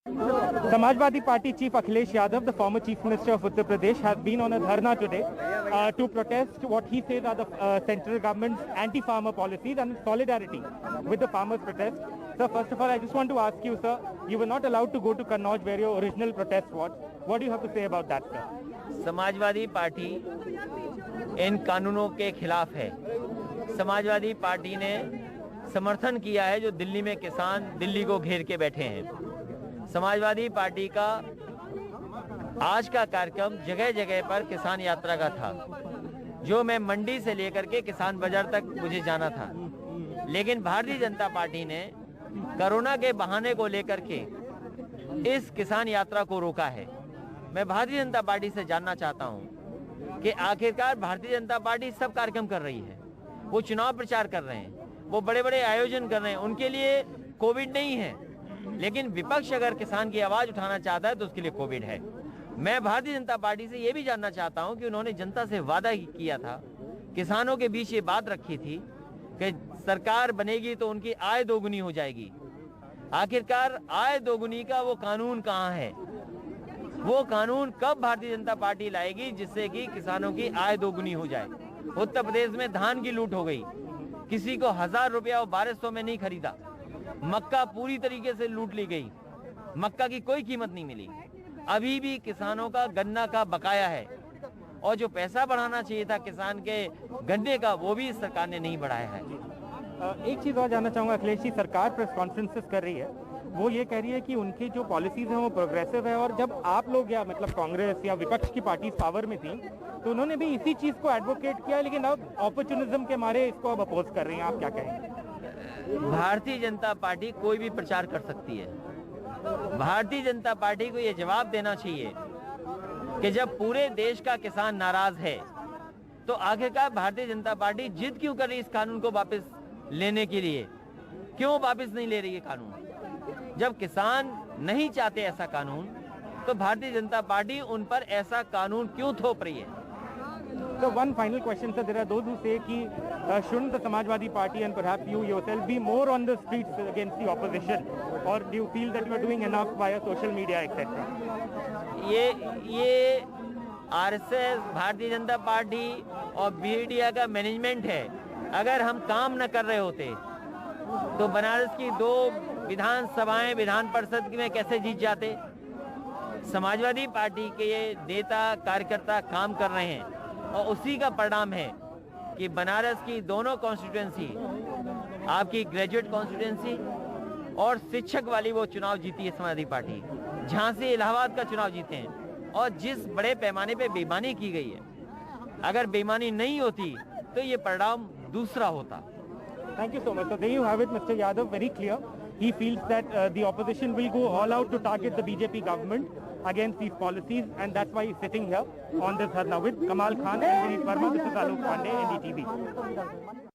Samajwadi Party Chief Akhilesh Yadav, the former Chief Minister of Uttar Pradesh, has been on a dharna today to protest what he says are the central government's anti-farmer policies and solidarity with the farmers' protest. Sir, first of all, I just want to ask you, sir, you were not allowed to go to Kannauj where your original protest was. What do you have to say about that, sir? Samajwadi party इन कानूनों के खिलाफ है। Samajwadi party ने समर्थन किया है जो दिल्ली में किसान दिल्ली को घेर के बैठे हैं। समाजवादी पार्टी का आज का कार्यक्रम जगह जगह पर किसान यात्रा का था, जो मैं मंडी से लेकर के किसान बाजार तक मुझे जाना था, लेकिन भारतीय जनता पार्टी ने कोरोना के बहाने को लेकर के इस किसान यात्रा को रोका है। मैं भारतीय जनता पार्टी से जानना चाहता हूं कि आखिरकार भारतीय जनता पार्टी सब कार्यक्रम कर रही है, वो चुनाव प्रचार कर रहे हैं, वो बड़े बड़े आयोजन कर रहे हैं, उनके लिए कोविड नहीं है, लेकिन विपक्ष अगर किसान की आवाज उठाना चाहता है तो उसके लिए कोविड है। मैं भारतीय जनता पार्टी से ये भी जानना चाहता हूं कि उन्होंने जनता से वादा किया था, किसानों के बीच ये बात रखी थी कि सरकार बनेगी तो उनकी आय दोगुनी हो जाएगी। आखिरकार आय दोगुनी का वो कानून कहां है? वो कानून कब भारतीय जनता पार्टी लाएगी जिससे कि किसानों की आय दोगुनी हो जाए? उत्तर प्रदेश में धान की लूट हो गई, किसी को 1000 रुपया और 1200 में नहीं खरीदा। मक्का पूरी तरीके से लूट ली गई, मक्का की कोई कीमत नहीं मिली। अभी भी किसानों का गन्ना का बकाया है और जो पैसा बढ़ाना चाहिए था किसान के गन्ने का वो भी सरकार ने नहीं बढ़ाया है। एक चीज और जानना चाहूंगा अखिलेश जी, सरकार प्रेस कॉन्फ्रेंसेस कर रही है, वो ये कह रही है कि उनकी जो पॉलिसीज हैं वो प्रोग्रेसिव है, और जब आप लोग या मतलब कांग्रेस या विपक्ष की पार्टी पावर में थी तो उन्होंने भी इसी चीज को एडवोकेट किया, लेकिन अब अपॉर्चुनिज्म के मारे इसको अब अपोज कर रही हैं। आप क्या कहेंगे? भारतीय जनता पार्टी कोई भी प्रचार कर सकती है। भारतीय जनता पार्टी को यह जवाब देना चाहिए कि जब पूरे देश का किसान नाराज है तो आखिरकार भारतीय जनता पार्टी जिद क्यों कर रही है इस कानून को वापस लेने के लिए? क्यों वापस नहीं ले रही है कानून? जब किसान नहीं चाहते ऐसा कानून तो भारतीय जनता पार्टी उन पर ऐसा कानून क्यों थोप रही है? So one final question, sir. There are those who say कि shouldn't the Samajwadi Party and perhaps you yourself be more on the streets against the opposition, or do you feel that you are doing enough via social media, etc.? ये RSS, Bharatiya Janata party और media का management है। अगर हम काम न कर रहे होते तो बनारस की 2 विधानसभाएं विधान परिषद में कैसे जीत जाते? समाजवादी पार्टी के ये नेता कार्यकर्ता काम कर रहे हैं और उसी का परिणाम है कि बनारस की दोनों कॉन्स्टिट्यूएंसी, आपकी ग्रेजुएट कॉन्स्टिट्यूएंसी और शिक्षक वाली वो चुनाव जीती है समाजवादी पार्टी। झांसी इलाहाबाद का चुनाव जीते हैं, और जिस बड़े पैमाने पे बेईमानी की गई है, अगर बेईमानी नहीं होती तो ये परिणाम दूसरा होता। Thank you so much. So there you have it, Mr. Yadav, very clear. He feels that the opposition will go all out to target the BJP government against these policies, and that's why he's sitting here on this dharna with Kamal Khan and Vineet Verma. This is Alok Pandey, NDTV.